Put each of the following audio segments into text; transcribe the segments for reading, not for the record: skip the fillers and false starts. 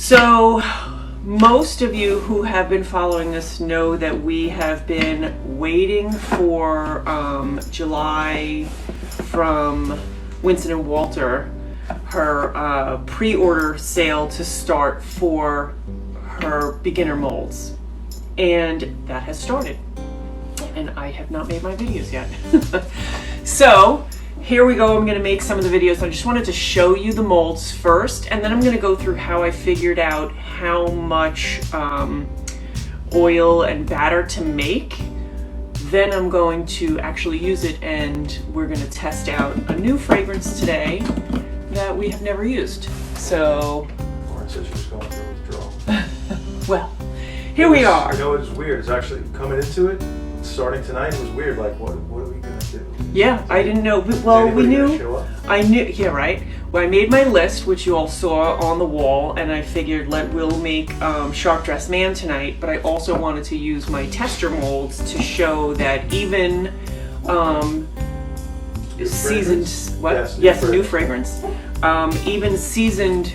So most of you who have been following us know that we have been waiting for July from Winston and Walter, her pre-order sale to start for her beginner molds. And that has started. And I have not made my videos yet. So here we go. I'm going to make some of the videos. I just wanted to show you the molds first, and then I'm going to go through how I figured out how much oil and batter to make. Then I'm going to actually use it, and we're going to test out a new fragrance today that we have never used. So, Lauren says she was going through withdrawal. Well, here we are. You know what's weird? It's actually coming into it, starting tonight, it was weird. Like, what are we going to do? Yeah, I didn't know. Well, we knew. I knew. Yeah, right. Well, I made my list, which you all saw on the wall, and I figured we'll make Sharp Dressed Man tonight. But I also wanted to use my tester molds to show that even seasoned. What? Yes, new fragrance. Even seasoned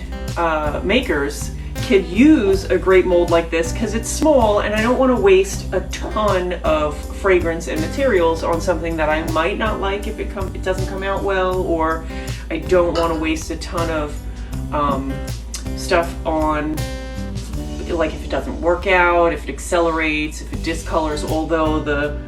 makers could use a great mold like this because it's small, and I don't want to waste a ton of fragrance and materials on something that I might not like if it doesn't come out well, or I don't want to waste a ton of stuff on, like, if it doesn't work out, if it accelerates, if it discolors, although the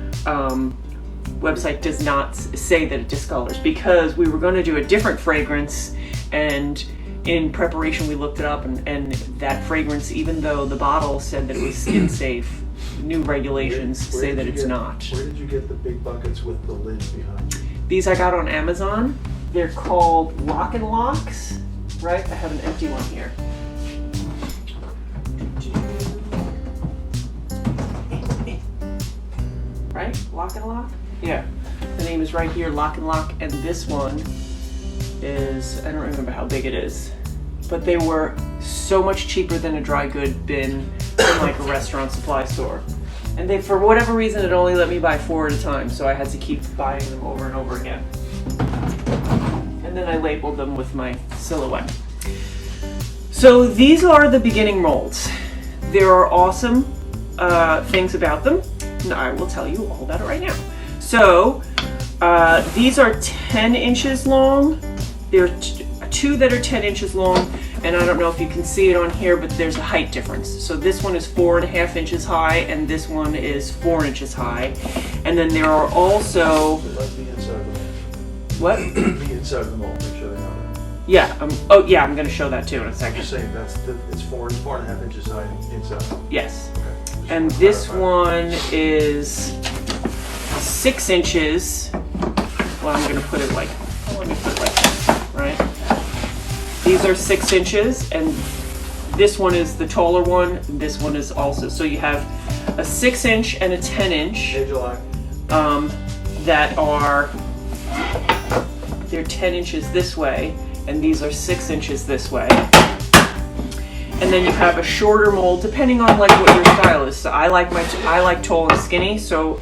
website does not say that it discolors, because we were going to do a different fragrance, and in preparation we looked it up, and that fragrance, even though the bottle said that it was skin safe, new regulations say that it's not. Where did you get the big buckets with the lids behind? These I got on Amazon. They're called Lock and Locks, right? I have an empty one here. Right? Lock and Lock? Yeah. The name is right here, Lock and Lock, and this one is, I don't remember how big it is, but they were so much cheaper than a dry good bin in like a restaurant supply store. And they, for whatever reason, it only let me buy 4 at a time, so I had to keep buying them over and over again. And then I labeled them with my silhouette. So these are the beginning molds. There are awesome things about them, and I will tell you all about it right now. So these are 10 inches long. There are two that are 10 inches long, and I don't know if you can see it on here, but there's a height difference. So this one is 4.5 inches high, and this one is 4 inches high. And then there are also... Like the inside of the mold. What? The inside of the mold, make sure they know that. Yeah, oh yeah, I'm going to show that too in a second. I'm just saying, it's 4.5 inches high inside. Yes. Okay. And this one is 6 inches. Well, I'm going to put it like, let me put it like this, right? These are 6 inches, and this one is the taller one. This one is also, so you have a 6 inch and a 10 inch. Hey, July. That are, they're 10 inches this way, and these are 6 inches this way. And then you have a shorter mold, depending on like what your style is. So I like tall and skinny, so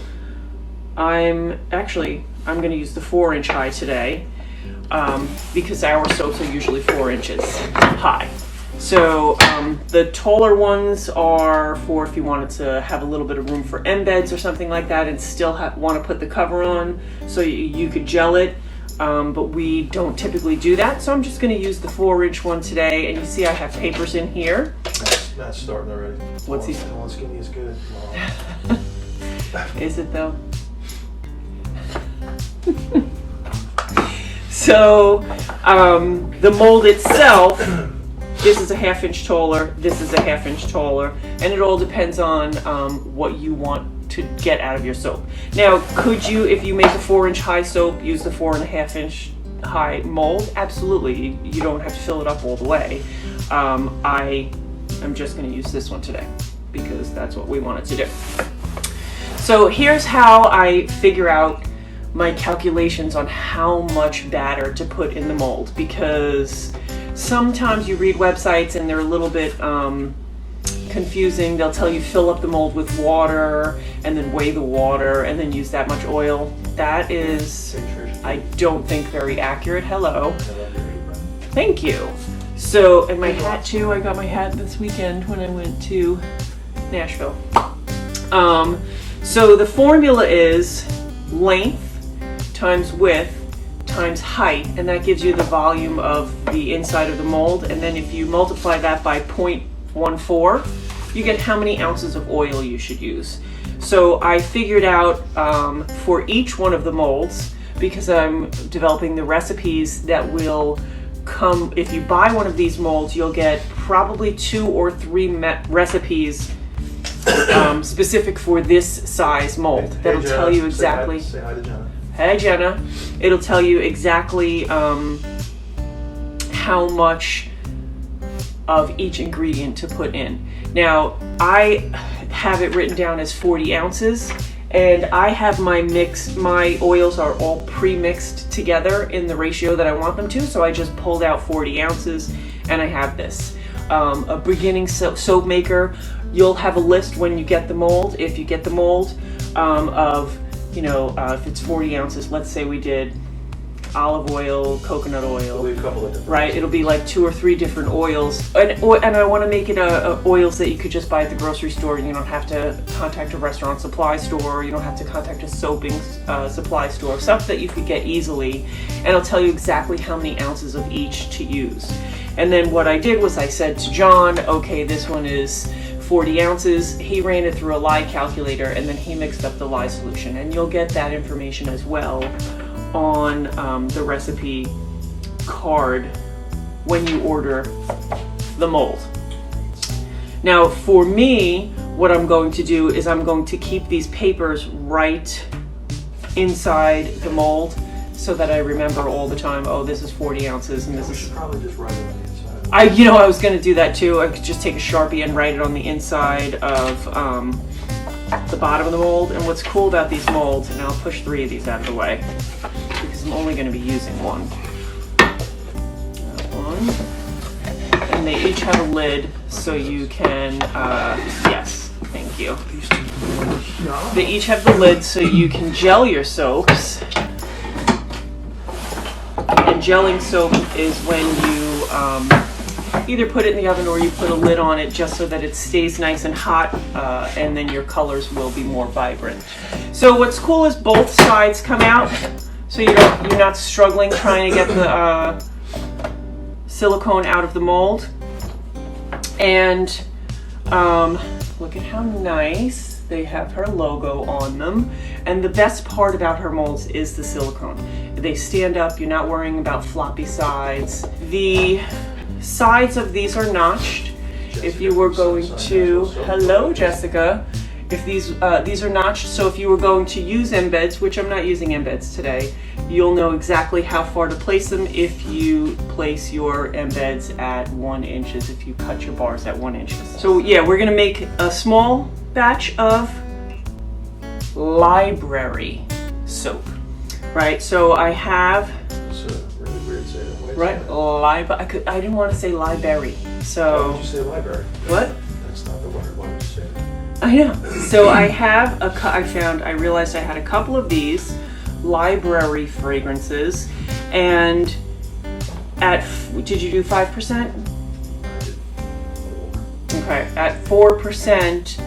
I'm going to use the 4 inch high today, because our soaps are usually 4 inches high. So the taller ones are for if you wanted to have a little bit of room for embeds or something like that, and still want to put the cover on, so you could gel it. But we don't typically do that, so I'm just going to use the 4 inch one today. And you see I have papers in here. That's starting already. What's he? Tall and skinny is good. Is it though? So the mold itself, this is a 1/2 inch taller, this is a 1/2 inch taller, and it all depends on what you want to get out of your soap. Now, could you, if you make a 4 inch high soap, use the 4.5 inch high mold? Absolutely. You don't have to fill it up all the way. I'm just going to use this one today because that's what we wanted to do. So here's how I figure out my calculations on how much batter to put in the mold, because sometimes you read websites and they're a little bit confusing. They'll tell you fill up the mold with water and then weigh the water and then use that much oil. That is, I don't think, very accurate. Hello. Thank you. So, and my hat too, I got my hat this weekend when I went to Nashville. So the formula is length times width times height, and that gives you the volume of the inside of the mold. And then if you multiply that by 0.14, you get how many ounces of oil you should use. So I figured out for each one of the molds, because I'm developing the recipes that will come, if you buy one of these molds, you'll get probably 2 or 3 recipes specific for this size mold. That'll tell you exactly. Say hi to Jenna. Hey Jenna. It'll tell you exactly how much of each ingredient to put in. Now, I have it written down as 40 ounces, and I have my oils are all pre-mixed together in the ratio that I want them to, so I just pulled out 40 ounces, and I have this. A beginning soap maker, you'll have a list when you get the mold, if you get the mold, of, if it's 40 ounces, let's say we did olive oil, coconut oil. There'll be a couple of different. Right, it'll be like 2 or 3 different oils, and I want to make it oils that you could just buy at the grocery store. You don't have to contact a restaurant supply store. You don't have to contact a soaping supply store. Stuff that you could get easily, and it'll tell you exactly how many ounces of each to use. And then what I did was I said to John, okay, this one is 40 ounces. He ran it through a lye calculator, and then he mixed up the lye solution, and you'll get that information as well on the recipe card when you order the mold. Now for me, what I'm going to do is I'm going to keep these papers right inside the mold so that I remember all the time, oh, this is 40 ounces and this We is... should probably just write it on the inside. I was going to do that too. I could just take a Sharpie and write it on the inside of the bottom of the mold. And what's cool about these molds, and I'll push 3 of these out of the way because I'm only going to be using one. That one. And they each have a lid so you can, yes, thank you. They each have the lid so you can gel your soaps. And gelling soap is when you either put it in the oven or you put a lid on it just so that it stays nice and hot, and then your colors will be more vibrant. So what's cool is both sides come out, so you're not struggling trying to get the silicone out of the mold. And look at how nice they have her logo on them. And the best part about her molds is the silicone. They stand up, you're not worrying about floppy sides. The sides of these are notched. If you were going to, hello Jessica, if these are notched, so if you were going to use embeds, which I'm not using embeds today, you'll know exactly how far to place them if you place your embeds at 1 inch, if you cut your bars at 1 inch. So yeah, we're gonna make a small batch of library soap, right? So I have, It's really weird to say that way. right, I didn't want to say library, Why so. would you say library? What? That's not the word. Why would you say that? I know. So I have I realized I had a couple of these library fragrances, and did you do 5%? Okay, at 4%,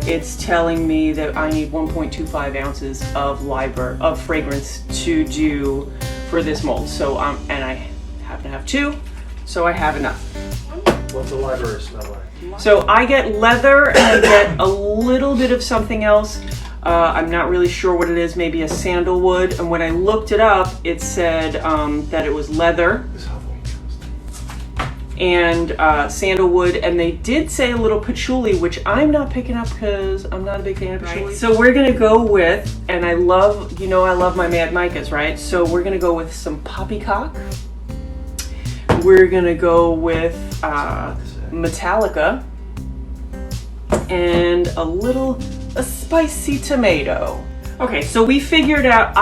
it's telling me that I need 1.25 ounces of fragrance to do for this mold. So and I happen to have 2, so I have enough. What's the library smell like? So I get leather and I get a little bit of something else. I'm not really sure what it is, maybe a sandalwood. And when I looked it up, it said that it was leather and sandalwood. And they did say a little patchouli, which I'm not picking up because I'm not a big fan of patchouli. Right. So we're gonna go with, and I love my mad micas, right? So we're gonna go with some poppycock. We're gonna go with Metallica and a spicy tomato. Okay, so I figured out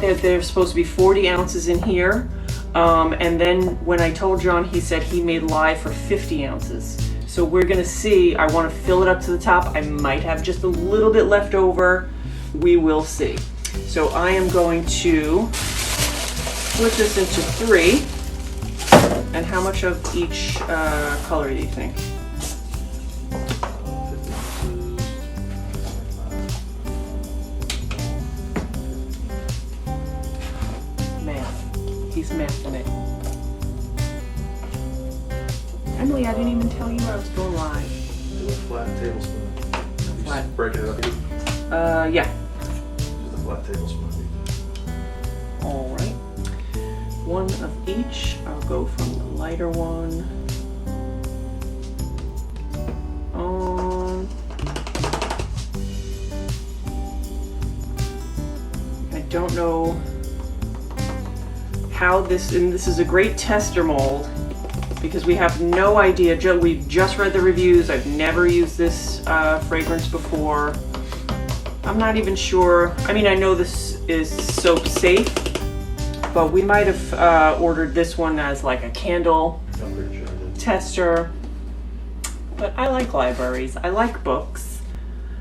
that there's supposed to be 40 ounces in here. And then when I told John, he said he made lye for 50 ounces. So we're gonna see, I wanna fill it up to the top. I might have just a little bit left over. We will see. So I am going to split this into 3. And how much of each color do you think? Math. He's mathing it. Emily, I didn't even tell you I was going live. Do a flat tablespoon. Flat. Break it up. Yeah. Just a flat tablespoon. All right. One of each. I'll go from the lighter one on. I don't know how this, and this is a great tester mold because we have no idea. We've just read the reviews. I've never used this fragrance before. I'm not even sure. I mean, I know this is soap safe, but we might have ordered this one as like a candle tester. But I like libraries. I like books.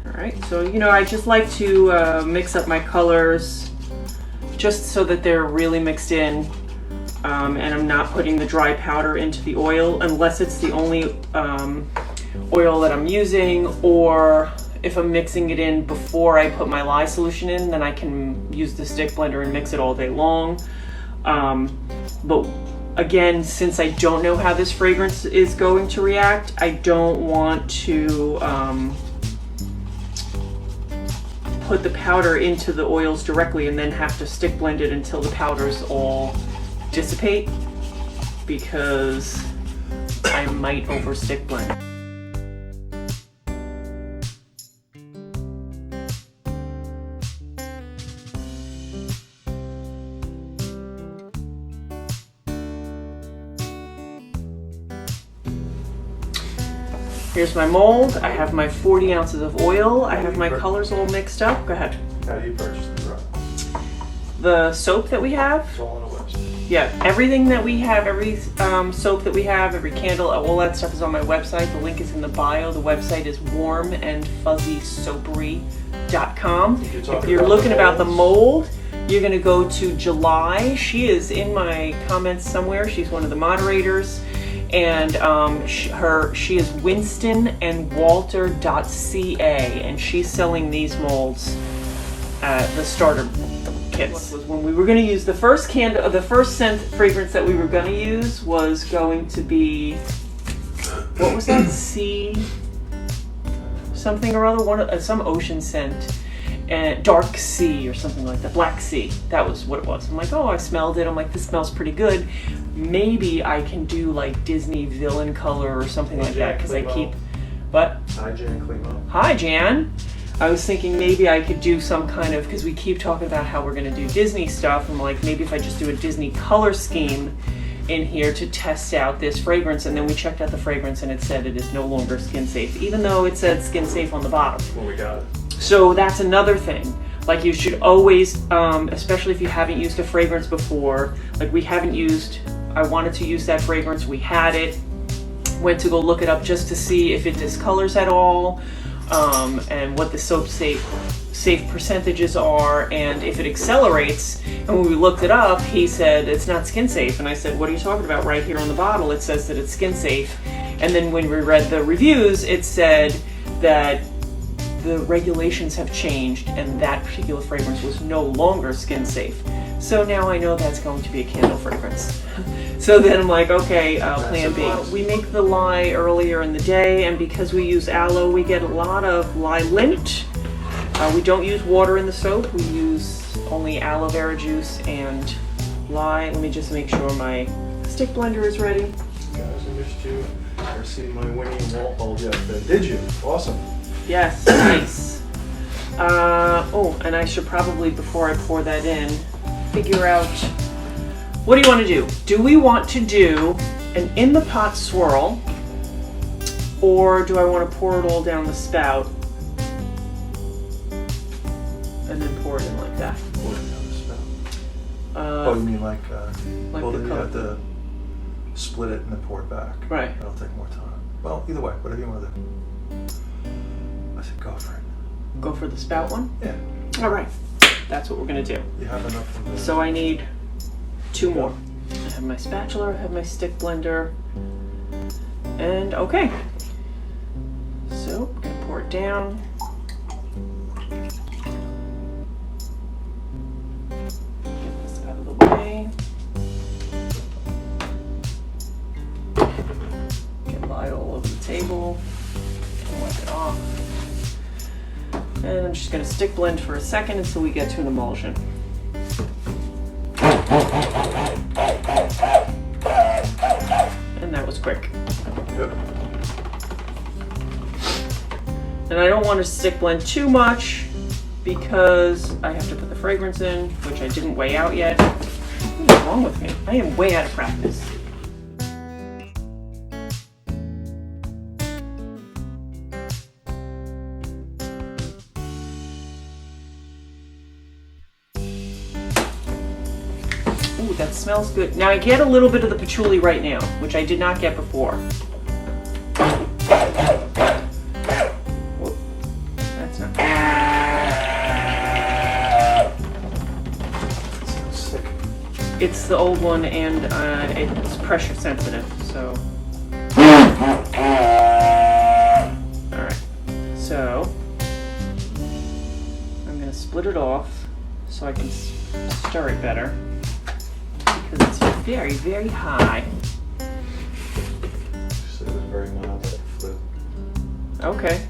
All right, so you know, I just like to mix up my colors just so that they're really mixed in, and I'm not putting the dry powder into the oil unless it's the only oil that I'm using, or if I'm mixing it in before I put my lye solution in, then I can use the stick blender and mix it all day long. But again, since I don't know how this fragrance is going to react, I don't want to put the powder into the oils directly and then have to stick blend it until the powders all dissipate, because I might over stick blend. Here's my mold. I have my 40 ounces of oil. I have my colors all mixed up. Go ahead. How do you purchase the product? The soap that we have? It's all on the website. Yeah, everything that we have, every soap that we have, every candle, all that stuff is on my website. The link is in the bio. The website is warmandfuzzysoapery.com. If you're looking about the mold, you're going to go to July. She is in my comments somewhere. She's one of the moderators. And she is Winston and Walter.ca, and she's selling these molds, the starter kits. When we were going to use the first candle, the first scent fragrance that we were going to use was going to be, what was that? Sea something or other, some ocean scent, and dark sea or something like that, black sea. That was what it was. I'm like, oh, I smelled it. I'm like, this smells pretty good. Maybe I can do like Disney villain color or something like that, because I keep, what? Hi, Jan Klimo. Hi, Jan. I was thinking maybe I could do some kind of, because we keep talking about how we're going to do Disney stuff. I'm like, maybe if I just do a Disney color scheme in here to test out this fragrance. And then we checked out the fragrance and it said it is no longer skin safe, even though it said skin safe on the bottom. Well, we got it. So that's another thing. Like, you should always, especially if you haven't used a fragrance before, like we haven't used, I wanted to use that fragrance, we had it, went to go look it up just to see if it discolors at all, and what the soap safe percentages are, and if it accelerates. And when we looked it up, he said it's not skin safe, and I said, what are you talking about? Right here on the bottle it says that it's skin safe. And then when we read the reviews, it said that the regulations have changed and that particular fragrance was no longer skin safe. So now I know that's going to be a candle fragrance. So then I'm like, okay, plan B. We make the lye earlier in the day, and because we use aloe, we get a lot of lye lint. We don't use water in the soap. We use only aloe vera juice and lye. Let me just make sure my stick blender is ready. Guys, I missed you. I received my Winnie and Walt mold yesterday. Did you? Awesome. Yes, nice. Oh, and I should probably, before I pour that in, figure out, what do you want to do? Do we want to do an in the pot swirl, or do I want to pour it all down the spout and then pour it in like that? Pour it down the spout. Oh, you mean like well, then you have to split it and then pour it back. Right. That'll take more time. Well, either way, whatever you want to do. I said go for it. Go for the spout one? Yeah. All right. That's what we're going to do. You have enough of this. So I need 2 more. have my spatula, I have my stick blender, and okay. So I'm gonna pour it down. Get this out of the way. Get light all over the table. Wipe it off. And I'm just gonna stick blend for a second until we get to an emulsion. And that was quick. Good. And I don't want to stick blend too much because I have to put the fragrance in, which I didn't weigh out yet. What is wrong with me? I am way out of practice. Ooh, that smells good. Now I get a little bit of the patchouli right now, which I did not get before. Whoa. That's not Sick. It's the old one, and it's pressure sensitive, so. Alright, so I'm going to split it off so I can stir it better. Because it's very, very high. So it was very mild, like flu. Okay.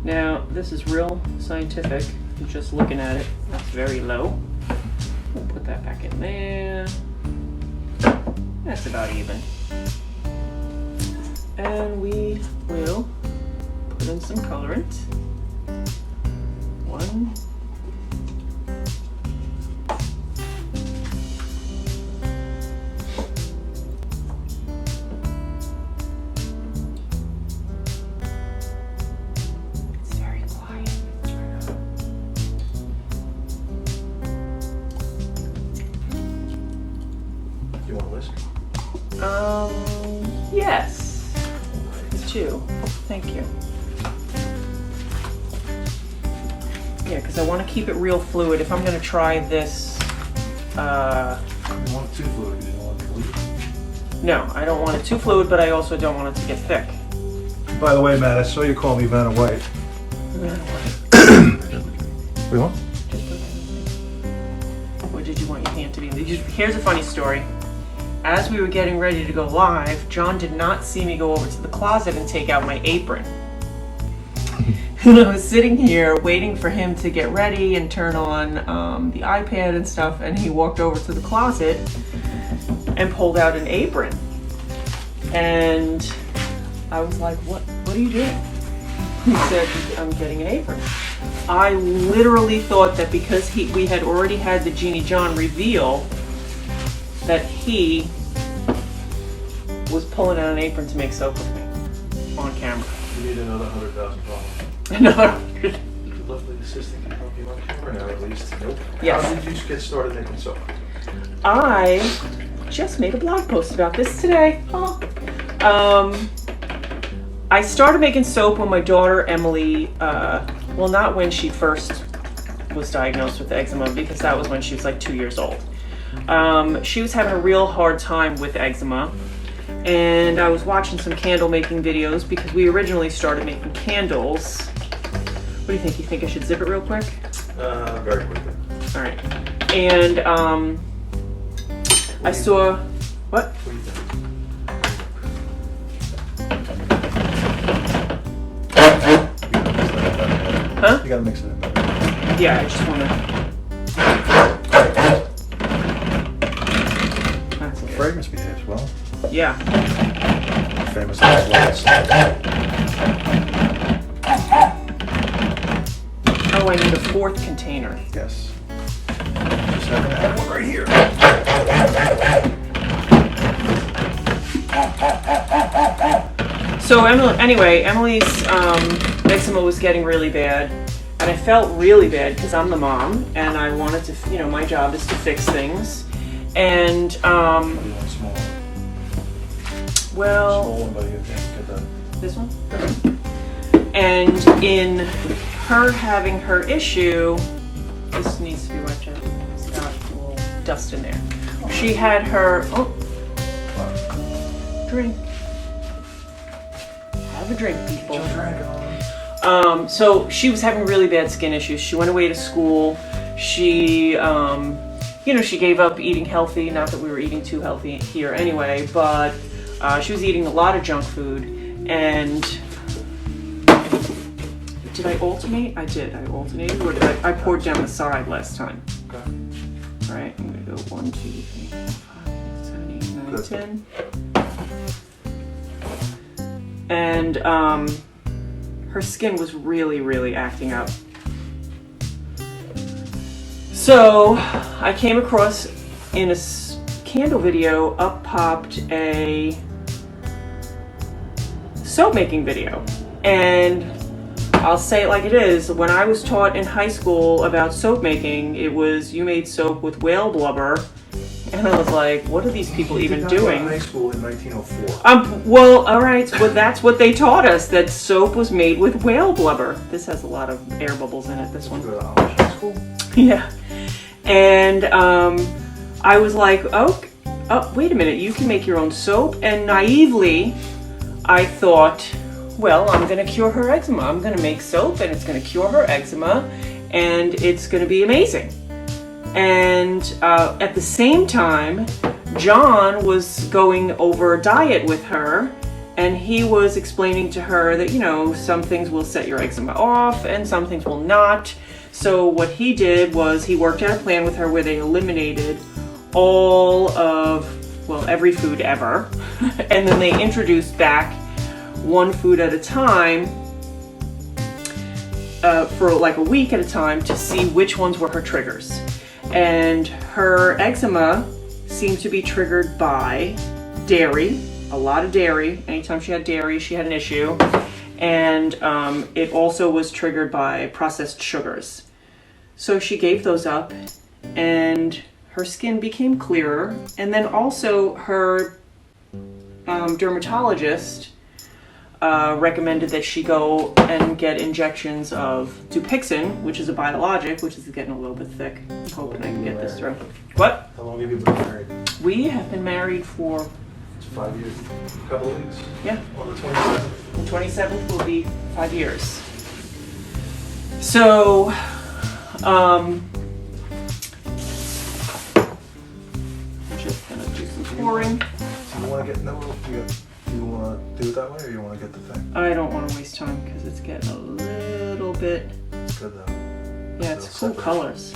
Now, this is real scientific. You're just looking at it. That's very low. We'll put that back in there. That's about even. And we will put in some colorant. One. Yes. Two. Thank you. Yeah, because I want to keep it real fluid. If I'm going to try this, You want it too fluid because you don't want it to leak. No, I don't want it too fluid, but I also don't want it to get thick. By the way, Matt, I saw you call me Vanna White. Vanna White. We want? What did you want your hand to be? Here's a funny story. As we were getting ready to go live, John did not see me go over to the closet and take out my apron. And I was sitting here waiting for him to get ready and turn on the iPad and stuff, and he walked over to the closet and pulled out an apron. And I was like, what are you doing? He said, I'm getting an apron. I literally thought that because we had already had the Jeannie John reveal, that he was pulling out an apron to make soap with me on camera. You need another 100,000 followers. Another 100. The lovely assistant can help you on camera now, at least. Nope. Yes. How did you get started making soap? I just made a blog post about this today. Oh. I started making soap when my daughter Emily, well, not when she first was diagnosed with eczema, because that was when she was like 2 years old. She was having a real hard time with eczema, and I was watching some candle making videos because we originally started making candles. What do you think? You think I should zip it real quick? Very quickly. All right. And I saw, what? What do you think? Huh? You gotta mix it in better. Yeah, I just want to. That's The good. fragrance behaves well. Yeah. Famous last words. Oh, I need a fourth container. Yes. Just happen to have one right here. So Emily's eczema was getting really bad, and I felt really bad because I'm the mom, and I wanted to, you know, my job is to fix things, and You want a small one? well, Small one, but you can't get that. this one. And in her having her issue, This needs to be wiped out. It's got a little dust in there. She had her, drink. Have a drink, people. So she was having really bad skin issues. She went away to school. She, she gave up eating healthy. Not that we were eating too healthy here anyway, but she was eating a lot of junk food. And did I alternate? I did. I alternated, or did I poured down the side last time? Okay. All right, I'm gonna go 1, 2, 3, 4, 5, 6, 7, 8, 9, 10. And her skin was really, really acting up. So I came across in a candle video, up popped a soap making video. And I'll say it like it is. When I was taught in high school about soap making, it was you made soap with whale blubber. And I was like, what are these people even doing? In high school in 1904. Well, all right, so that's what they taught us, that soap was made with whale blubber. This has a lot of air bubbles in it, this one. Go to Amish high school? Yeah. And I was like, oh, wait a minute, you can make your own soap? And naively, I thought, well, I'm going to cure her eczema. I'm going to make soap and it's going to cure her eczema and it's going to be amazing. And at the same time, John was going over a diet with her, and he was explaining to her that, some things will set your eczema off and some things will not. So what he did was he worked out a plan with her where they eliminated all of, every food ever. And then they introduced back one food at a time for like a week at a time to see which ones were her triggers. And her eczema seemed to be triggered by dairy, a lot of dairy. Anytime she had dairy, she had an issue. And it also was triggered by processed sugars. So she gave those up and her skin became clearer. And then also her dermatologist recommended that she go and get injections of Dupixent, which is a biologic, which is getting a little bit thick. I'm hoping I can get this through. What? How long have you been married? We have been married for... It's 5 years. A couple of weeks? Yeah. On the 27th? The 27th will be 5 years. So, I'm just gonna do some pouring. So you want to get do you want to do it that way, or you want to get the thing? I don't want to waste time because it's getting a little bit... It's good though. Yeah, it's cool colors.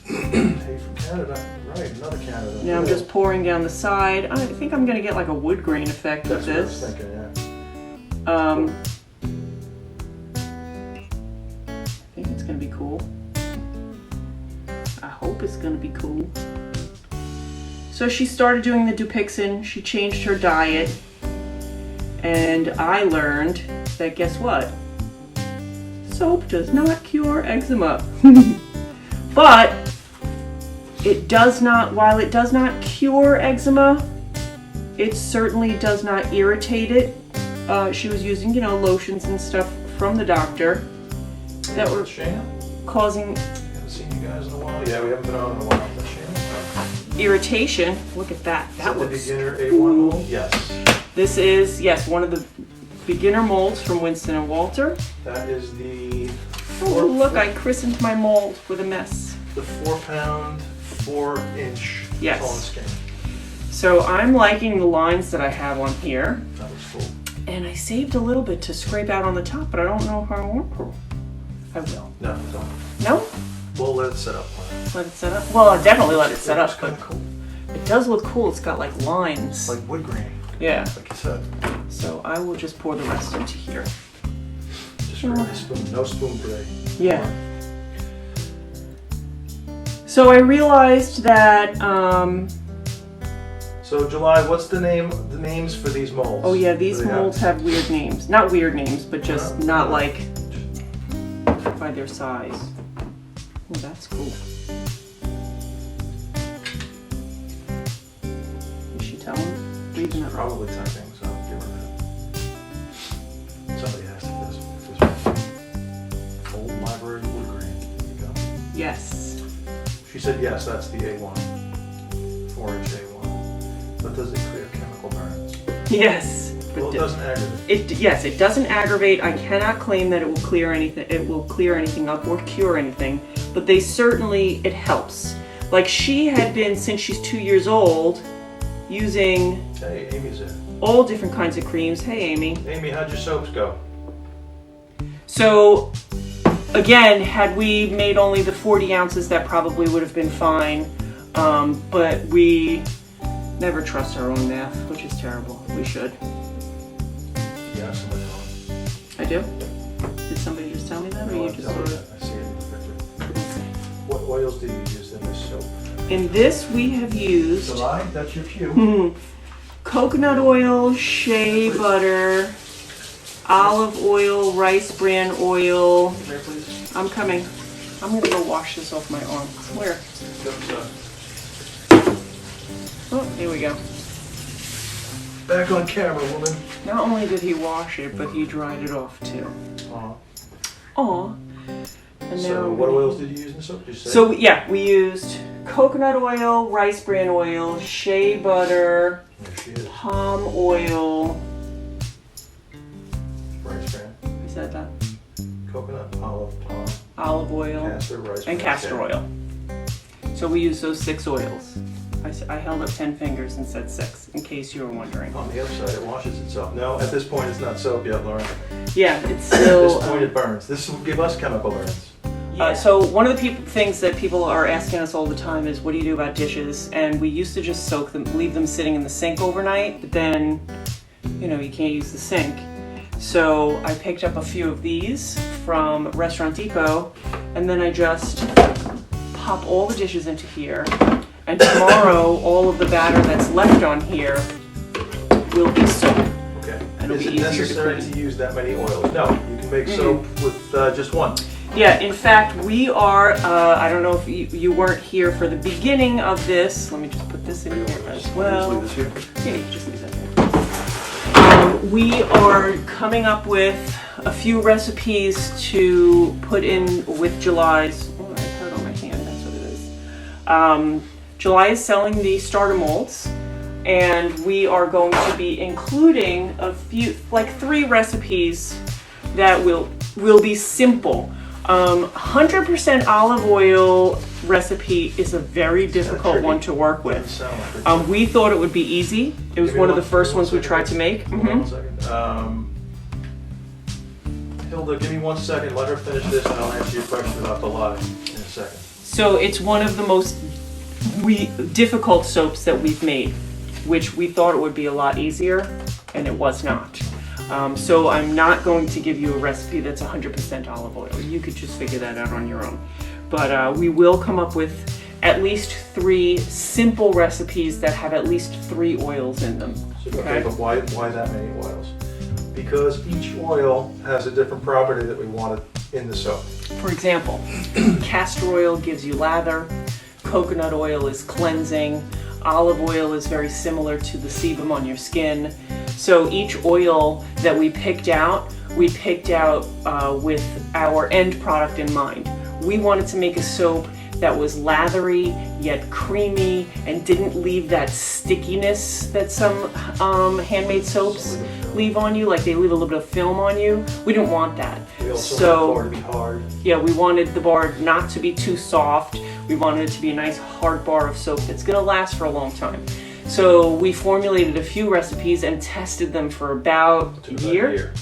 Hey, from Canada. Right, another Canada. Now I'm just pouring down the side. I think I'm going to get like a wood grain effect with this. That's what I was thinking, yeah. I think it's going to be cool. I hope it's going to be cool. So she started doing the Dupixent. She changed her diet. And I learned that, guess what? Soap does not cure eczema. But it does not, while it does not cure eczema, it certainly does not irritate it. She was using, lotions and stuff from the doctor that were causing... Haven't seen you guys in a while. Yeah, we haven't been on in a while. Irritation. Look at that. That looks... the beginner A1 mold? Yes. This is, yes, one of the beginner molds from Winston and Walter. That is the... Oh, look, I christened my mold with a mess. The 4-pound, 4-inch yes. tall skin. So I'm liking the lines that I have on here. That was cool. And I saved a little bit to scrape out on the top, but I don't know if I want to. I will. No, don't. No? We'll let it set up. Let it set up? Well, I'll definitely let it set up. Kind of cool. It does look cool. It's got like lines. Like wood grain. Yeah. Like you said. So I will just pour the rest into here. Just really spoon. No spoon today. Yeah. So I realized that, So July, what's the names for these molds? Oh yeah, these molds have weird names. Not weird names, but just not like by their size. Oh, that's cool. Is she telling? Reading it. Probably typing, so give her that. Somebody has to this old library wood grain. There you go. Yes. She said yes, that's the A1, 4-inch A1. But does it clear chemical burns? Yes. Well, it doesn't aggravate. Yes, it doesn't aggravate. I cannot claim that it will clear anything. It will clear anything up or cure anything, but it helps. Like she had been since she's 2 years old, using Hey, Amy's there. all different kinds of creams. Hey, Amy. Amy, how'd your soaps go? So, again, had we made only the 40 ounces, that probably would have been fine. But we never trust our own math, which is terrible. We should. Yeah, somebody else. I do? Did somebody just tell me that, or you just saw it? I see it in the picture. What oils do you use in this soap? In this, we have used July, that's your cue. coconut oil, shea butter, olive oil, rice bran oil. There, please. I'm coming. I'm gonna go wash this off my arm. Where? Oh, here we go. Back on camera, woman. Not only did he wash it, but he dried it off too. Aw. And So what oils did you use in the soap? Did you say? So yeah, we used coconut oil, rice bran oil, shea butter, There she is. palm oil. Rice bran. Is that? Coconut, olive, palm, Olive oil castor, rice and bran. castor oil. So we used those 6 oils. I held up 10 fingers and said 6, in case you were wondering. On the other side, it washes itself. No, at this point, it's not soap yet, Lauren. Yeah, it's At still. this point, it burns. This will give us chemical burns. So one of the things that people are asking us all the time is, what do you do about dishes? And we used to just soak them, leave them sitting in the sink overnight, but then, you can't use the sink. So I picked up a few of these from Restaurant Depot, and then I just pop all the dishes into here. And tomorrow, all of the batter that's left on here will be soap. Okay. And it'll Is be it easier to necessary clean. to use that many oils? No, you can make soap with just one. Yeah, in fact, we are, I don't know if you weren't here for the beginning of this. Let me just put this in here as well. Just leave this here. Yeah, you can just leave that there. We are coming up with a few recipes to put in with July's. Oh, I hurt on my hand, that's what it is. July is selling the starter molds, and we are going to be including a few, like 3 recipes that will be simple. 100% olive oil recipe is a very difficult one to work with. We thought it would be easy. It was one of the first ones we tried to make. Hold on 1 second. Hilda, give me 1 second. Let her finish this, and I'll answer your question about the lye in a second. So it's one of the most difficult soaps that we've made, which we thought it would be a lot easier, and it was not. So I'm not going to give you a recipe that's 100% olive oil. You could just figure that out on your own. But we will come up with at least 3 simple recipes that have at least 3 oils in them. Okay, but why that many oils? Because each oil has a different property that we want in the soap. For example, castor oil gives you lather, coconut oil is cleansing, olive oil is very similar to the sebum on your skin. So each oil that we picked out with our end product in mind. We wanted to make a soap that was lathery yet creamy and didn't leave that stickiness that some handmade soaps leave on you, like they leave a little bit of film on you. We didn't want that. We also want the bar to be hard. Yeah, we wanted the bar not to be too soft. We wanted it to be a nice hard bar of soap that's gonna last for a long time. So we formulated a few recipes and tested them for about a year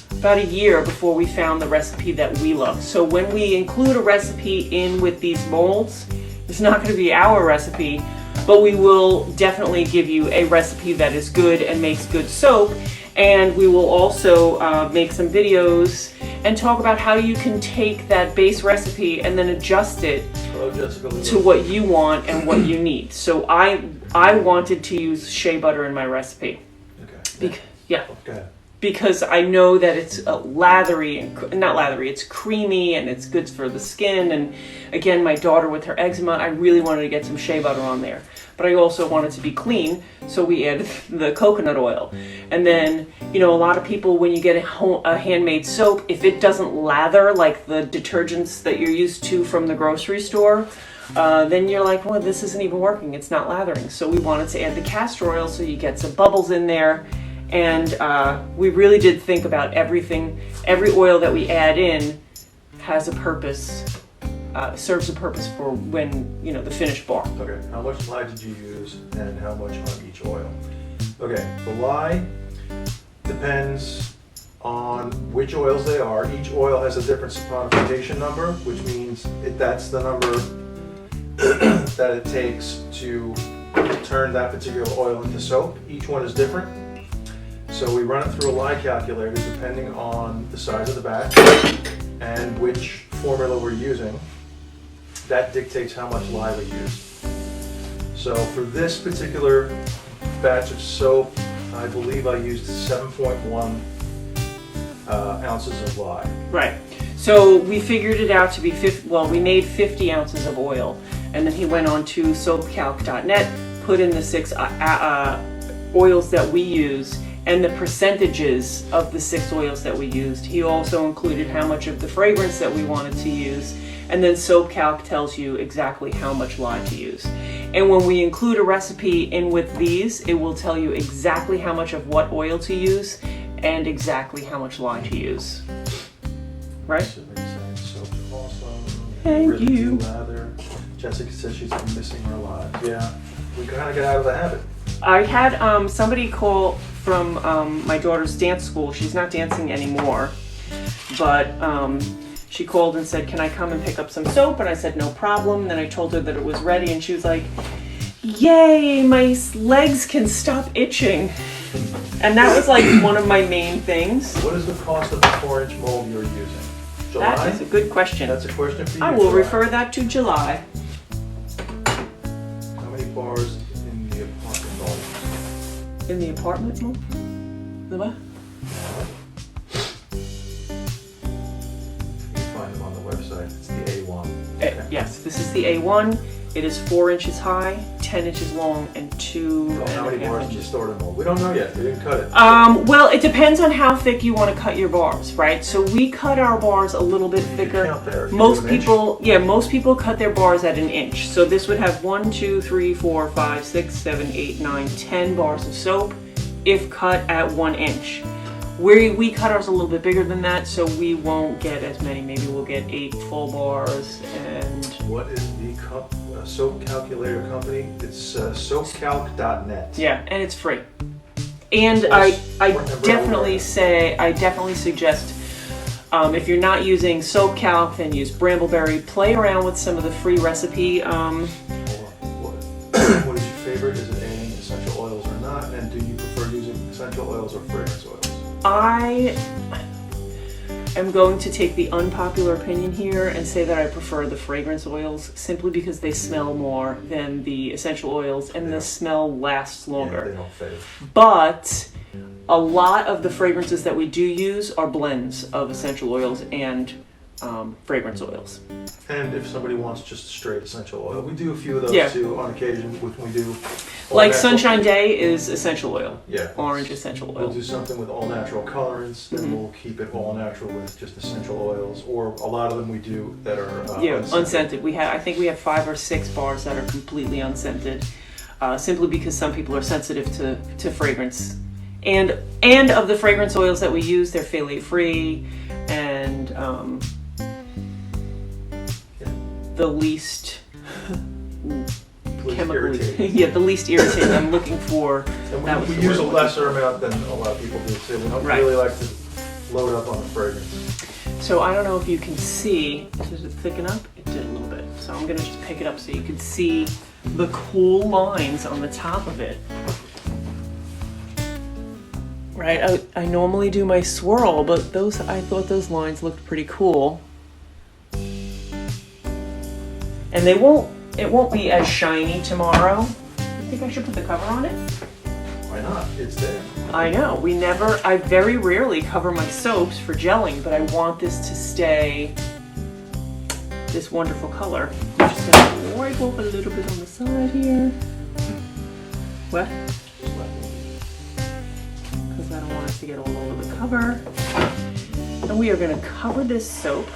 before we found the recipe that we love. So when we include a recipe in with these molds, it's not going to be our recipe, but we will definitely give you a recipe that is good and makes good soap. And we will also make some videos and talk about how you can take that base recipe and then adjust it to what you want and what you need. So I wanted to use shea butter in my recipe. Okay. Okay. Because I know that it's lathery, and not lathery, it's creamy and it's good for the skin. And again, my daughter with her eczema, I really wanted to get some shea butter on there. but I also want it to be clean, so we added the coconut oil. And then, you know, a lot of people, when you get a handmade soap, if it doesn't lather like the detergents that you're used to from the grocery store, then you're like, well, this isn't even working, it's not lathering. So we wanted to add the castor oil so you get some bubbles in there. And we really did think about everything. Every oil that we add in has a purpose, serves a purpose for when, you know, the finished bar. Okay, how much lye did you use and how much on each oil? Okay, the lye depends on which oils they are. Each oil has a different saponification number, which means that's the number that it takes to turn that particular oil into soap. Each one is different. So we run it through a lye calculator depending on the size of the batch and which formula we're using. That dictates how much lye we use. So for this particular batch of soap, I believe I used 7.1 ounces of lye. Right. So we figured it out to be we made 50 ounces of oil, and then he went on to soapcalc.net, put in the 6 oils that we use and the percentages of the 6 oils that we used. He also included how much of the fragrance that we wanted to use, and then SoapCalc tells you exactly how much lye to use. And when we include a recipe in with these, it will tell you exactly how much of what oil to use and exactly how much lye to use. Right? Soap's awesome. Thank you. Lather. Jessica says she's been missing her lot. Yeah, we kind of get out of the habit. I had somebody call from my daughter's dance school. She's not dancing anymore, but she called and said, can I come and pick up some soap? And I said, no problem. And then I told her that it was ready, and she was like, yay, my legs can stop itching. And that was like one of my main things. What is the cost of the 4-inch mold you're using? July? That is a good question. That's a question for you. I will refer that to July. How many bars in the apartment mold? In the apartment mold? The what? You can find them on the website. It's the A1. Yes, this is the A1. It is 4 inches high, 10 inches long, and 2 How many bars did you store in the mold? We don't know yet. We didn't cut it. Well, it depends on how thick you want to cut your bars, right? So we cut our bars a little bit thicker. Count there. Most people cut their bars at 1 inch. So this would have 1, 2, 3, 4, 5, 6, 7, 8, 9, 10 bars of soap if cut at 1 inch. We cut ours a little bit bigger than that, so we won't get as many. Maybe we'll get 8 full bars. And what is the soap calculator company? It's soapcalc.net. Yeah, and it's free. And I definitely suggest if you're not using SoapCalc, then use Brambleberry. Play around with some of the free recipe. Hold on. What is your favorite? Is it adding essential oils or not? And do you prefer using essential oils or fragrance oils? I am going to take the unpopular opinion here and say that I prefer the fragrance oils simply because they smell more than the essential oils and the smell lasts longer. Yeah, they don't fade. But a lot of the fragrances that we do use are blends of essential oils and fragrance oils. And if somebody wants just straight essential oil, we do a few of those too on occasion when we do. Like Sunshine Day is essential oil. Yeah. Orange essential oil. We'll do something with all natural colorants, then we'll keep it all natural with just essential oils, or a lot of them we do that are unscented. I think we have 5 or 6 bars that are completely unscented, simply because some people are sensitive to fragrance. And of the fragrance oils that we use, they're phthalate free and the least chemically, the least irritating. I'm looking for. And we use a lesser amount than a lot of people do too. We don't really like to load up on the fragrance. So I don't know if you can see. Does it thicken up? It did a little bit. So I'm gonna just pick it up so you can see the cool lines on the top of it. Right. I normally do my swirl, but I thought those lines looked pretty cool. And it won't be as shiny tomorrow. I think I should put the cover on it. Why not? It's there. I know. I very rarely cover my soaps for gelling, but I want this to stay this wonderful color. I'm just gonna wipe off a little bit on the side here. What? Because I don't want it to get all over the cover. And we are going to cover this soap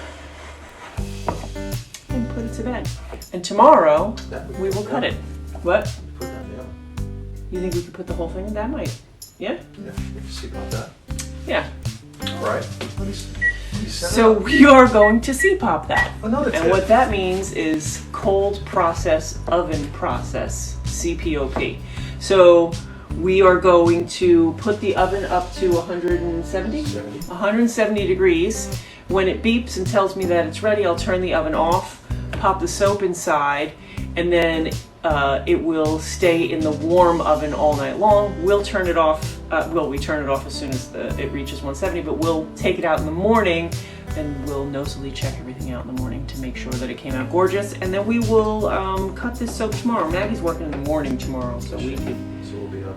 and put it to bed. And tomorrow we will cut it. What? Put that in the oven. You think we could put the whole thing in? That might. Yeah? Yeah, we can see about that. Yeah. All right. Let me set it So up. we are going to C-pop that. Another And tip. what that means is cold process oven process, CPOP. So we are going to put the oven up to 170? 170 degrees. When it beeps and tells me that it's ready, I'll turn the oven off, pop the soap inside, and then it will stay in the warm oven all night long. We'll turn it off, we turn it off as soon as it reaches 170, but we'll take it out in the morning and we'll nosily check everything out in the morning to make sure that it came out gorgeous. And then we will cut this soap tomorrow. Maggie's working in the morning tomorrow, so we could, So we'll be up.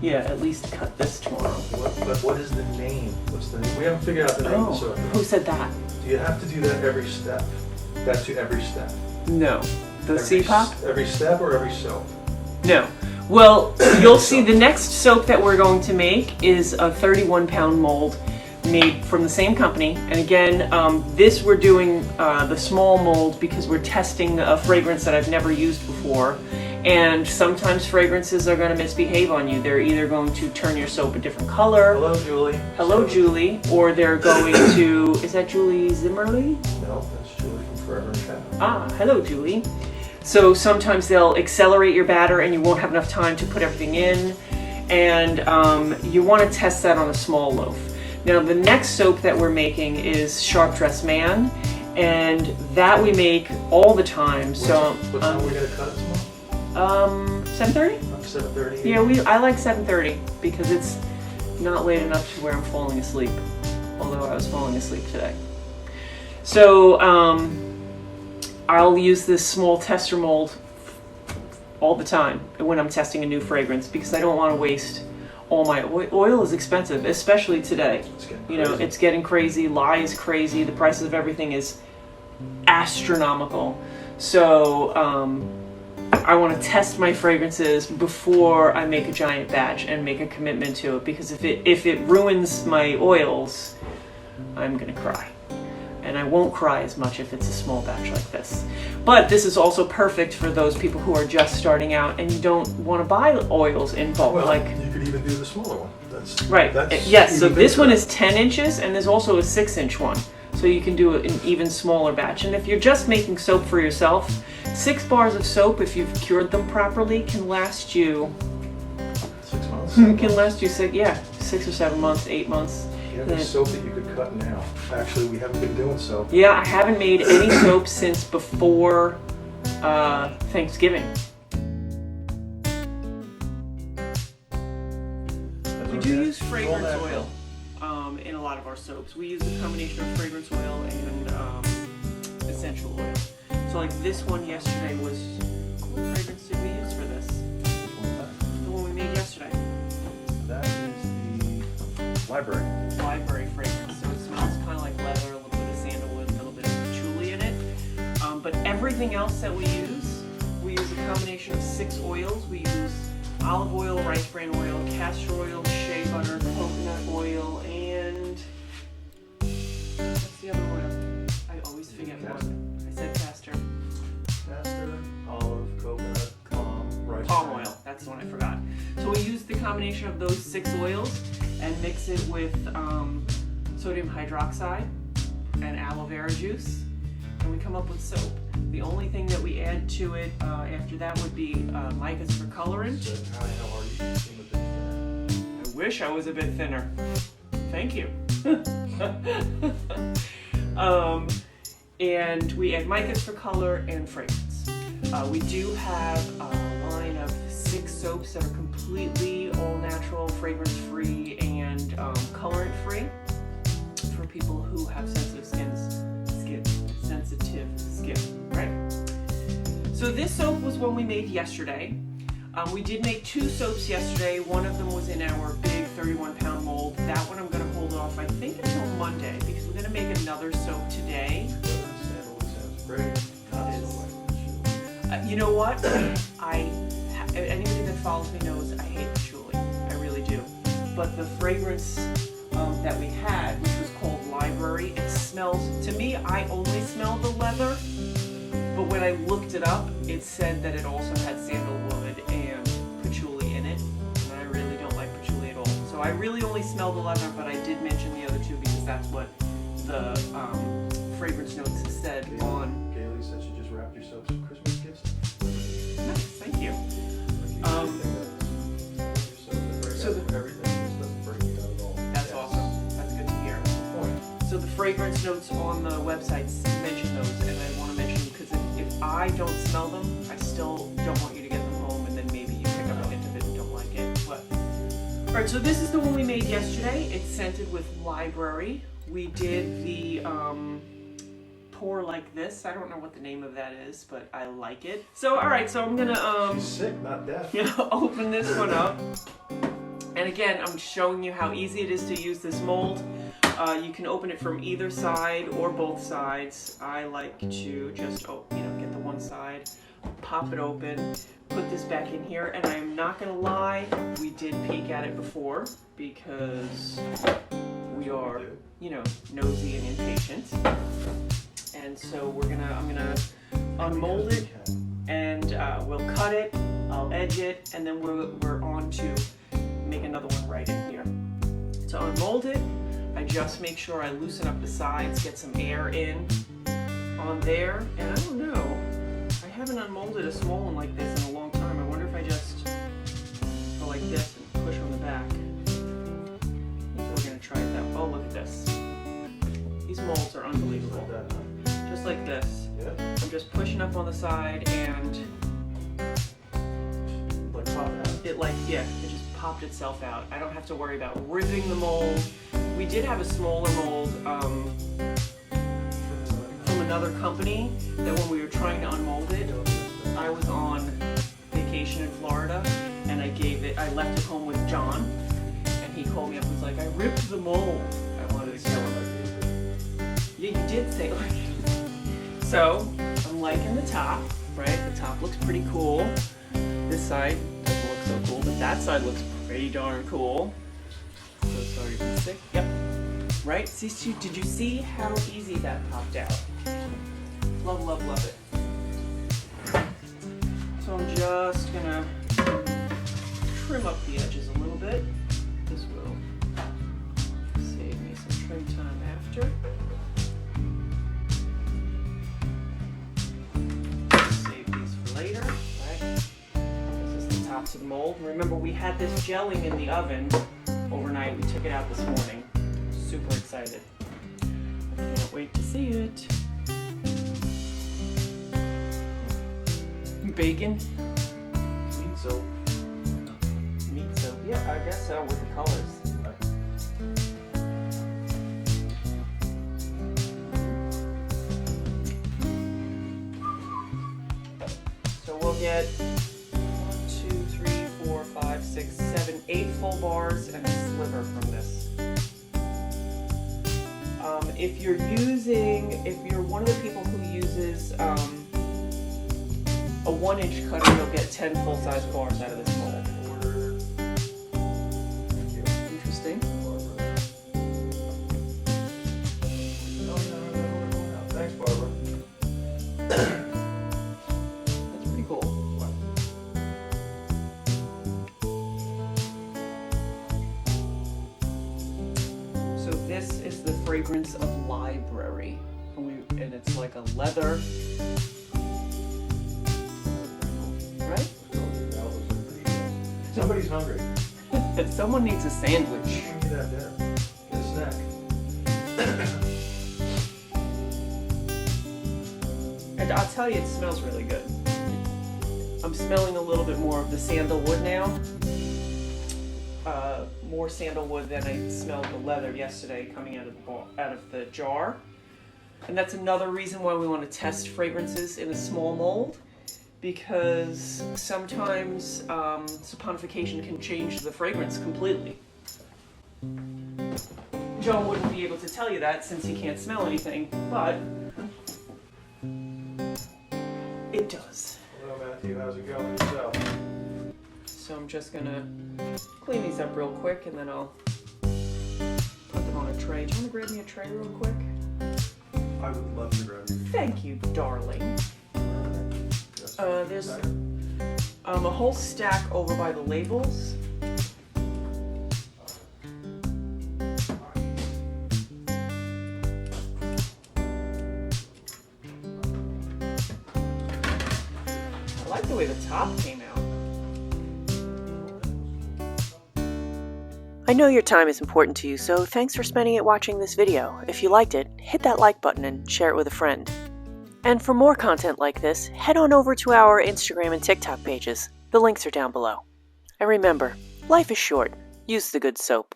yeah, at least cut this tomorrow. What is the name? What's the name? We haven't figured out the name of the soap. Who said that? Do you have to do that every step? That's to every step. No. The Every C-pop? Every step or every soap? No. Well, you'll see the next soap that we're going to make is a 31-pound mold made from the same company. And again, this we're doing the small mold because we're testing a fragrance that I've never used before. And sometimes fragrances are going to misbehave on you. They're either going to turn your soap a different color. Hello, Julie. Hello, Julie. Or they're going to, is that Julie Zimmerly? No, that's Julie from Forever and Cat. Ah, hello, Julie. So sometimes they'll accelerate your batter and you won't have enough time to put everything in. And you want to test that on a small loaf. Now the next soap that we're making is Sharp Dressed Man. And that we make all the time. So What time are we going to cut it tomorrow? 7:30? 7:30? Yeah, I like 7:30 because it's not late enough to where I'm falling asleep. Although I was falling asleep today. So I'll use this small tester mold all the time when I'm testing a new fragrance because I don't want to waste all my oil. Oil is expensive, especially today. It's getting crazy. Lye is crazy. The prices of everything is astronomical. So I want to test my fragrances before I make a giant batch and make a commitment to it because if it ruins my oils, I'm gonna cry. And I won't cry as much if it's a small batch like this. But this is also perfect for those people who are just starting out and you don't want to buy oils in bulk. Well, like you could even do the smaller one. right. That's yes. So even this bigger. one is 10 inches and there's also a 6-inch one. So you can do an even smaller batch. And if you're just making soap for yourself, 6 bars of soap, if you've cured them properly, can last you 6 months. can last you 6 or 7 months, 8 months. You have the soap that you could cut now. Actually, we haven't been doing soap. Yeah, I haven't made any soap since before Thanksgiving. We do use fragrance oil in a lot of our soaps. We use a combination of fragrance oil and essential oil. So like this one yesterday was, what fragrance did we use for this? The one we made yesterday. That is the library. Library fragrance, so it smells kind of like leather, a little bit of sandalwood, a little bit of patchouli in it. But everything else that we use a combination of 6 oils. We use olive oil, rice bran oil, castor oil, shea butter, coconut oil, and what's the other oil? I always forget one. I said castor. Castor, olive, coconut, Palm oil, that's the one I forgot. So we use the combination of those 6 oils and mix it with sodium hydroxide and aloe vera juice, and we come up with soap. The only thing that we add to it after that would be micas for colorant. How are you? You seem a bit thinner. I wish I was a bit thinner. Thank you. And we add micas for color and fragrance. We do have a line of 6 soaps that are completely all natural, fragrance free, and colorant free for people who have sensitive skin, right? So this soap was one we made yesterday. We did make 2 soaps yesterday. One of them was in our big 31-pound mold. That one I'm going to hold off, I think, until Monday because we're going to make another soap today. Great. You know what? Anybody that follows me knows I hate patchouli. I really do. But the fragrance that we had, which was called Library, it smells, to me, I only smell the leather. But when I looked it up, it said that it also had sandalwood and patchouli in it. And I really don't like patchouli at all. So I really only smell the leather, but I did mention the other two because that's what the fragrance notes said on. Kaylee said she just wrapped yourself some Christmas gifts. Nice, thank you. So everything just doesn't break you out at all. That's awesome. That's good to hear. So the fragrance notes on the website mention those, and I want to mention because if I don't smell them, I still don't want you to get them home, and then maybe you pick up a hint of it and don't like it. But all right, so this is the one we made yesterday. It's scented with Library. We did the pour like this. I don't know what the name of that is, but I like it. So all right, so I'm gonna She's sick, not deaf. open this one up. And again, I'm showing you how easy it is to use this mold. You can open it from either side or both sides. I like to just get the one side, pop it open, put this back in here, and I am not gonna lie, we did peek at it before because we are, nosy and impatient. And so I'm gonna unmold it, and we'll cut it, I'll edge it, and then we're on to make another one right in here. To unmold it, I just make sure I loosen up the sides, get some air in on there, and I don't know, I haven't unmolded a small one like this in a long time. I wonder if I just go like this and push on the back. We're gonna try it that way. Oh, look at this. These molds are unbelievable. Just like this. Yeah. I'm just pushing up on the side and Like pop out. it just popped itself out. I don't have to worry about ripping the mold. We did have a smaller mold from another company that when we were trying to unmold it, I was on vacation in Florida and I left it home with John, and he called me up and was like, I ripped the mold. I wanted to kill him. Yeah, you did say like it. So I'm liking the top, right? The top looks pretty cool. This side doesn't look so cool, but that side looks pretty darn cool. So sorry to be sick. Yep. Right? See, did you see how easy that popped out? Love, love, love it. So I'm just gonna trim up the edges a little bit. This will save me some trim time after. Save these for later, right? This is the top to the mold. Remember, we had this gelling in the oven overnight. We took it out this morning. Super excited. I can't wait to see it. Bacon. Meat soap. Meat soap. Yeah, I guess so with the colors. So we'll get 1, 2, 3, 4, 5, 6, 7, 8 full bars and a sliver from this. If you're one of the people who uses a 1-inch cutter, you'll get 10 full-size bars out of this mold. Interesting. Thanks, Barbara. That's pretty cool. So this is the fragrance of Library, and it's like a leather. Right? Somebody's hungry. Someone needs a sandwich. Give me that dinner. Get a snack. And I'll tell you, it smells really good. I'm smelling a little bit more of the sandalwood now. More sandalwood than I smelled the leather yesterday coming out of the jar. And that's another reason why we want to test fragrances in a small mold, because sometimes saponification can change the fragrance completely. Joe wouldn't be able to tell you that since he can't smell anything, but it does. Hello, Matthew. How's it going yourself? So I'm just gonna clean these up real quick and then I'll put them on a tray. Do you want to grab me a tray real quick? I would love to grab you. Thank you, darling. There's a whole stack over by the labels. I like the way the top came out. I know your time is important to you, so thanks for spending it watching this video. If you liked it, hit that like button and share it with a friend. And for more content like this, head on over to our Instagram and TikTok pages. The links are down below. And remember, life is short. Use the good soap.